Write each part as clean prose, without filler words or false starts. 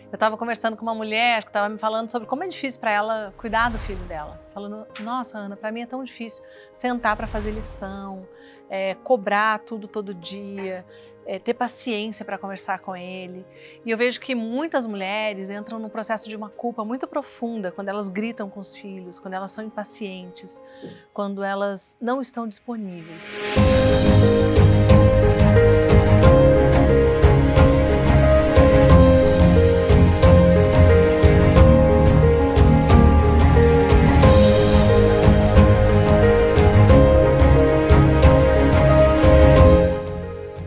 Eu estava conversando com uma mulher que estava me falando sobre como é difícil para ela cuidar do filho dela. Falando, nossa, Ana, para mim é tão difícil sentar para fazer lição, cobrar tudo todo dia, ter paciência para conversar com ele. E eu vejo que muitas mulheres entram num processo de uma culpa muito profunda quando elas gritam com os filhos, quando elas são impacientes, quando elas não estão disponíveis.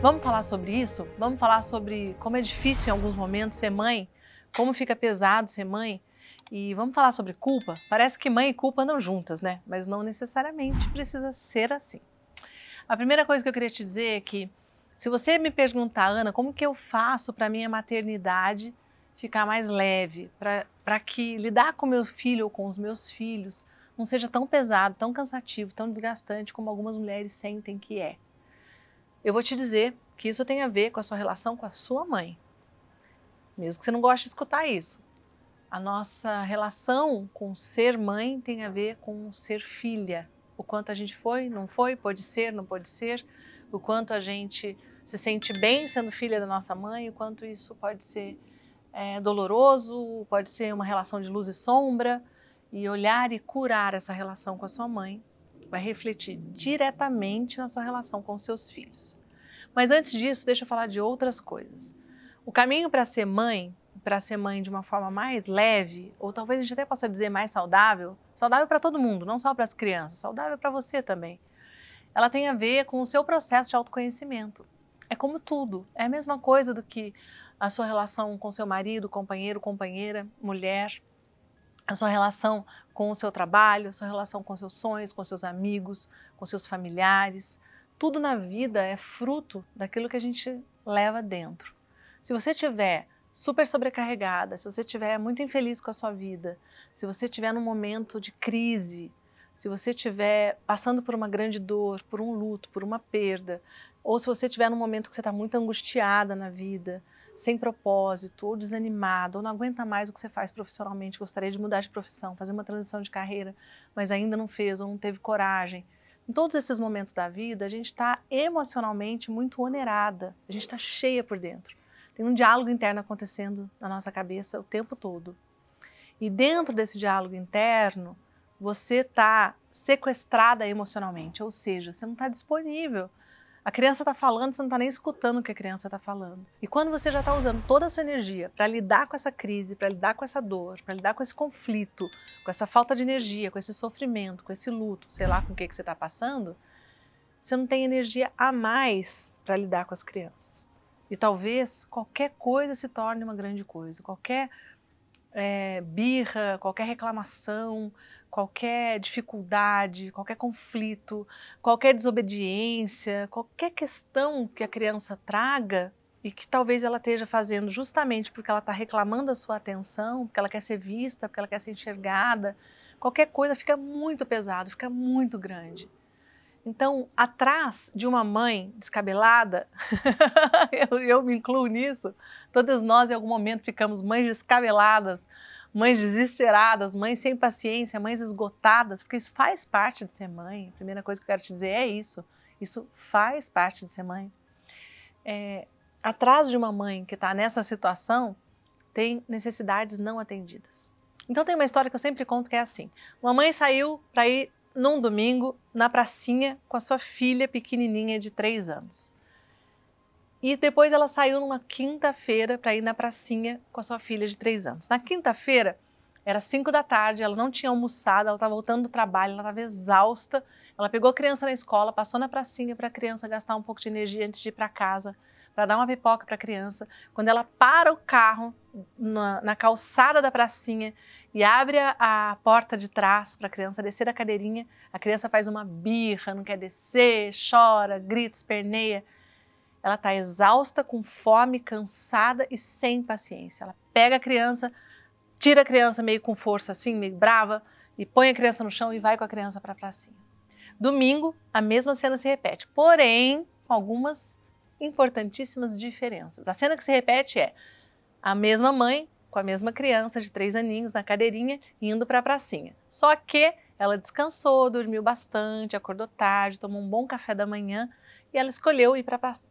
Vamos falar sobre isso? Vamos falar sobre como é difícil em alguns momentos ser mãe, como fica pesado ser mãe, e vamos falar sobre culpa? Parece que mãe e culpa andam juntas, né? Mas não necessariamente precisa ser assim. A primeira coisa que eu queria te dizer é que, se você me perguntar, Ana, como que eu faço para a minha maternidade ficar mais leve, para que lidar com meu filho ou com os meus filhos não seja tão pesado, tão cansativo, tão desgastante como algumas mulheres sentem que é. Eu vou te dizer que isso tem a ver com a sua relação com a sua mãe. Mesmo que você não goste de escutar isso. A nossa relação com ser mãe tem a ver com ser filha. O quanto a gente foi, não foi, pode ser, não pode ser. O quanto a gente se sente bem sendo filha da nossa mãe, o quanto isso pode ser doloroso, pode ser uma relação de luz e sombra. E olhar e curar essa relação com a sua mãe vai refletir diretamente na sua relação com os seus filhos. Mas antes disso, deixa eu falar de outras coisas. O caminho para ser mãe de uma forma mais leve, ou talvez a gente até possa dizer mais saudável para todo mundo, não só para as crianças, saudável para você também. Ela tem a ver com o seu processo de autoconhecimento. É como tudo, é a mesma coisa do que a sua relação com seu marido, companheiro, companheira, mulher, a sua relação com o seu trabalho, a sua relação com seus sonhos, com seus amigos, com seus familiares. Tudo na vida é fruto daquilo que a gente leva dentro. Se você estiver super sobrecarregada, se você estiver muito infeliz com a sua vida, se você estiver num momento de crise, se você estiver passando por uma grande dor, por um luto, por uma perda, ou se você estiver num momento que você está muito angustiada na vida, sem propósito, ou desanimado, ou não aguenta mais o que você faz profissionalmente, gostaria de mudar de profissão, fazer uma transição de carreira, mas ainda não fez ou não teve coragem. Em todos esses momentos da vida, a gente está emocionalmente muito onerada, a gente está cheia por dentro. Tem um diálogo interno acontecendo na nossa cabeça o tempo todo. E dentro desse diálogo interno, você está sequestrada emocionalmente, ou seja, você não está disponível. A criança está falando, você não está nem escutando o que a criança está falando. E quando você já está usando toda a sua energia para lidar com essa crise, para lidar com essa dor, para lidar com esse conflito, com essa falta de energia, com esse sofrimento, com esse luto, sei lá com o que você está passando, você não tem energia a mais para lidar com as crianças. E talvez qualquer coisa se torne uma grande coisa, qualquer birra, qualquer reclamação, qualquer dificuldade, qualquer conflito, qualquer desobediência, qualquer questão que a criança traga e que talvez ela esteja fazendo justamente porque ela está reclamando a sua atenção, porque ela quer ser vista, porque ela quer ser enxergada, qualquer coisa fica muito pesado, fica muito grande. Então, atrás de uma mãe descabelada, eu me incluo nisso, todas nós em algum momento ficamos mães descabeladas, mães desesperadas, mães sem paciência, mães esgotadas, porque isso faz parte de ser mãe. A primeira coisa que eu quero te dizer é isso faz parte de ser mãe. Atrás de uma mãe que está nessa situação, tem necessidades não atendidas. Então tem uma história que eu sempre conto que é assim, uma mãe saiu para ir num domingo, na pracinha, com a sua filha pequenininha de 3 anos. E depois ela saiu numa quinta-feira para ir na pracinha com a sua filha de 3 anos. Na quinta-feira, era 5 da tarde, ela não tinha almoçado, ela estava voltando do trabalho, ela estava exausta. Ela pegou a criança na escola, passou na pracinha para a criança gastar um pouco de energia antes de ir para casa, para dar uma pipoca para a criança. Quando ela para o carro na calçada da pracinha e abre a porta de trás para a criança descer da cadeirinha, a criança faz uma birra, não quer descer, chora, grita, esperneia. Ela está exausta, com fome, cansada e sem paciência. Ela pega a criança, tira a criança meio com força assim, meio brava, e põe a criança no chão e vai com a criança para a pracinha. Domingo, a mesma cena se repete, porém com algumas importantíssimas diferenças. A cena que se repete é a mesma mãe com a mesma criança de 3 aninhos na cadeirinha, indo para a pracinha. Só que ela descansou, dormiu bastante, acordou tarde, tomou um bom café da manhã e ela escolheu ir para a pracinha.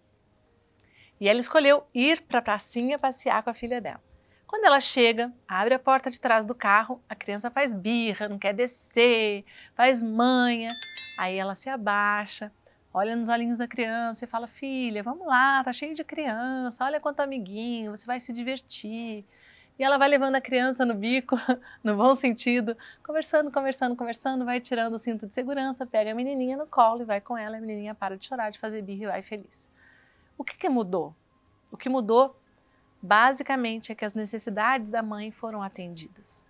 E ela escolheu ir para a pracinha passear com a filha dela. Quando ela chega, abre a porta de trás do carro, a criança faz birra, não quer descer, faz manha. Aí ela se abaixa, olha nos olhinhos da criança e fala: filha, vamos lá, tá cheio de criança, olha quanto amiguinho, você vai se divertir. E ela vai levando a criança no bico, no bom sentido, conversando, vai tirando o cinto de segurança, pega a menininha no colo e vai com ela, a menininha para de chorar, de fazer birra e vai feliz. O que mudou? O que mudou, basicamente, é que as necessidades da mãe foram atendidas.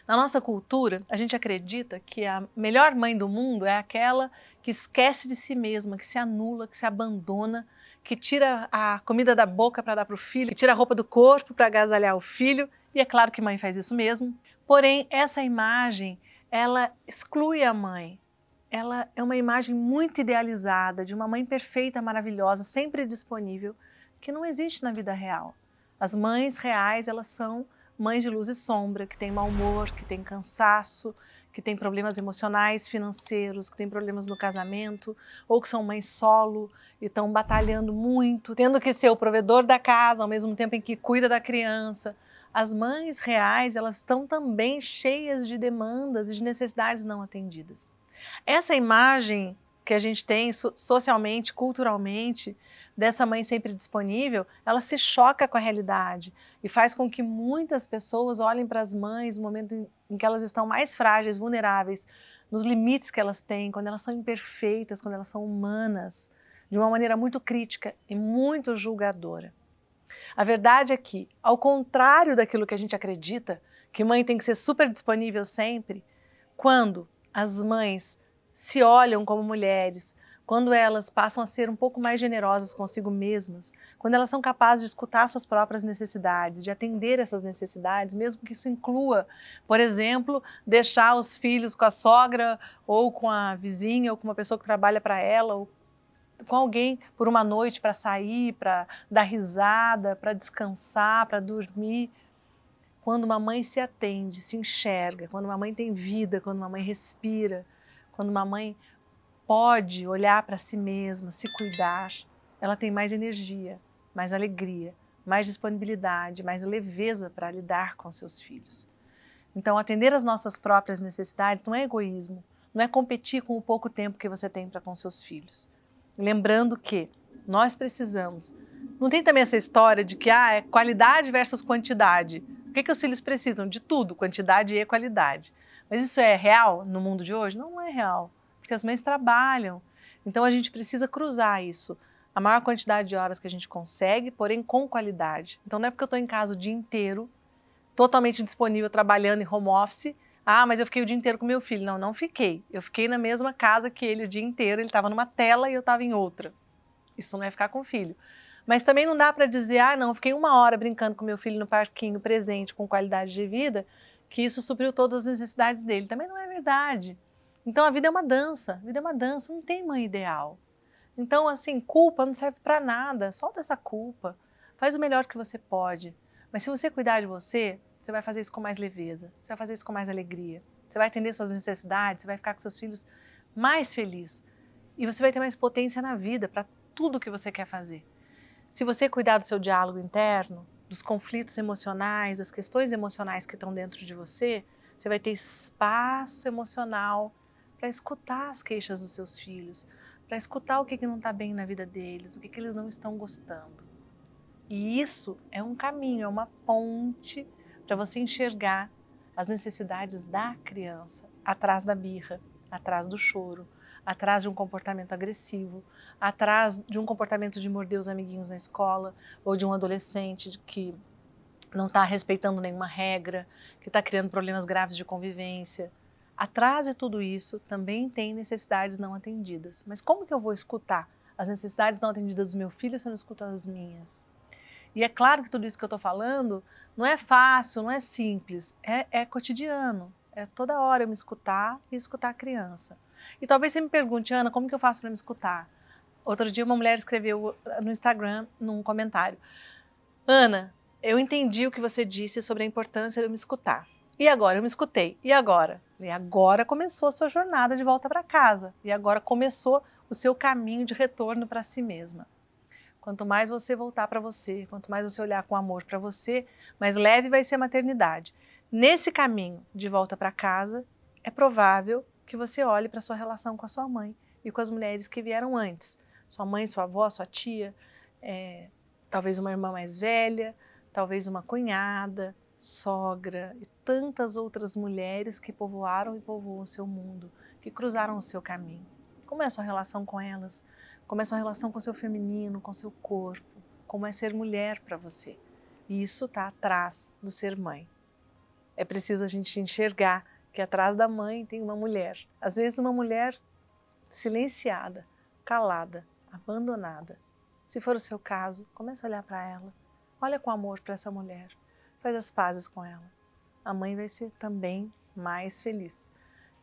Na nossa cultura, a gente acredita que a melhor mãe do mundo é aquela que esquece de si mesma, que se anula, que se abandona, que tira a comida da boca para dar para o filho, que tira a roupa do corpo para agasalhar o filho. E é claro que mãe faz isso mesmo. Porém, essa imagem, ela exclui a mãe. Ela é uma imagem muito idealizada de uma mãe perfeita, maravilhosa, sempre disponível, que não existe na vida real. As mães reais, elas são mães de luz e sombra, que têm mau humor, que têm cansaço, que têm problemas emocionais, financeiros, que têm problemas no casamento, ou que são mães solo e estão batalhando muito, tendo que ser o provedor da casa, ao mesmo tempo em que cuida da criança. As mães reais, elas estão também cheias de demandas e de necessidades não atendidas. Essa imagem que a gente tem socialmente, culturalmente, dessa mãe sempre disponível, ela se choca com a realidade e faz com que muitas pessoas olhem para as mães no momento em que elas estão mais frágeis, vulneráveis, nos limites que elas têm, quando elas são imperfeitas, quando elas são humanas, de uma maneira muito crítica e muito julgadora. A verdade é que, ao contrário daquilo que a gente acredita, que mãe tem que ser super disponível sempre, quando as mães se olham como mulheres, quando elas passam a ser um pouco mais generosas consigo mesmas, quando elas são capazes de escutar suas próprias necessidades, de atender essas necessidades, mesmo que isso inclua, por exemplo, deixar os filhos com a sogra, ou com a vizinha, ou com uma pessoa que trabalha para ela, ou com alguém por uma noite para sair, para dar risada, para descansar, para dormir. Quando uma mãe se atende, se enxerga, quando uma mãe tem vida, quando uma mãe respira, quando uma mãe pode olhar para si mesma, se cuidar, ela tem mais energia, mais alegria, mais disponibilidade, mais leveza para lidar com seus filhos. Então, atender às nossas próprias necessidades não é egoísmo, não é competir com o pouco tempo que você tem para com seus filhos. Lembrando que nós precisamos. Não tem também essa história de que é qualidade versus quantidade. O que os filhos precisam? De tudo, quantidade e qualidade. Mas isso é real no mundo de hoje? Não é real, porque as mães trabalham. Então a gente precisa cruzar isso. A maior quantidade de horas que a gente consegue, porém com qualidade. Então não é porque eu estou em casa o dia inteiro, totalmente disponível, trabalhando em home office, mas eu fiquei o dia inteiro com meu filho. Não, não fiquei. Eu fiquei na mesma casa que ele o dia inteiro, ele estava numa tela e eu estava em outra. Isso não é ficar com o filho. Mas também não dá para dizer, não, fiquei 1 hora brincando com meu filho no parquinho, presente, com qualidade de vida, que isso supriu todas as necessidades dele. Também não é verdade. Então a vida é uma dança, não tem mãe ideal. Então, assim, culpa não serve para nada, solta essa culpa, faz o melhor que você pode. Mas se você cuidar de você, você vai fazer isso com mais leveza, você vai fazer isso com mais alegria, você vai atender suas necessidades, você vai ficar com seus filhos mais feliz. E você vai ter mais potência na vida para tudo que você quer fazer. Se você cuidar do seu diálogo interno, dos conflitos emocionais, das questões emocionais que estão dentro de você, você vai ter espaço emocional para escutar as queixas dos seus filhos, para escutar o que não está bem na vida deles, o que eles não estão gostando. E isso é um caminho, é uma ponte para você enxergar as necessidades da criança atrás da birra, atrás do choro, atrás de um comportamento agressivo, atrás de um comportamento de morder os amiguinhos na escola, ou de um adolescente que não está respeitando nenhuma regra, que está criando problemas graves de convivência. Atrás de tudo isso também tem necessidades não atendidas. Mas como que eu vou escutar as necessidades não atendidas do meu filho se eu não escuto as minhas? E é claro que tudo isso que eu estou falando não é fácil, não é simples, é cotidiano. É toda hora eu me escutar e escutar a criança. E talvez você me pergunte, Ana, como que eu faço para me escutar? Outro dia uma mulher escreveu no Instagram, num comentário, Ana, eu entendi o que você disse sobre a importância de eu me escutar. E agora? Eu me escutei. E agora? E agora começou a sua jornada de volta para casa. E agora começou o seu caminho de retorno para si mesma. Quanto mais você voltar para você, quanto mais você olhar com amor para você, mais leve vai ser a maternidade. Nesse caminho de volta para casa, é provável que você olhe para a sua relação com a sua mãe e com as mulheres que vieram antes. Sua mãe, sua avó, sua tia, talvez uma irmã mais velha, talvez uma cunhada, sogra e tantas outras mulheres que povoaram e povoam o seu mundo, que cruzaram o seu caminho. Como é a sua relação com elas? Como é a sua relação com o seu feminino, com o seu corpo? Como é ser mulher para você? E isso está atrás do ser mãe. É preciso a gente enxergar que atrás da mãe tem uma mulher. Às vezes uma mulher silenciada, calada, abandonada. Se for o seu caso, comece a olhar para ela. Olha com amor para essa mulher. Faz as pazes com ela. A mãe vai ser também mais feliz.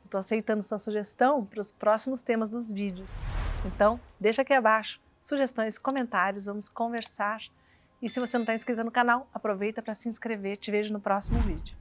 Estou aceitando sua sugestão para os próximos temas dos vídeos. Então, deixa aqui abaixo sugestões, comentários, vamos conversar. E se você não está inscrito no canal, aproveita para se inscrever. Te vejo no próximo vídeo.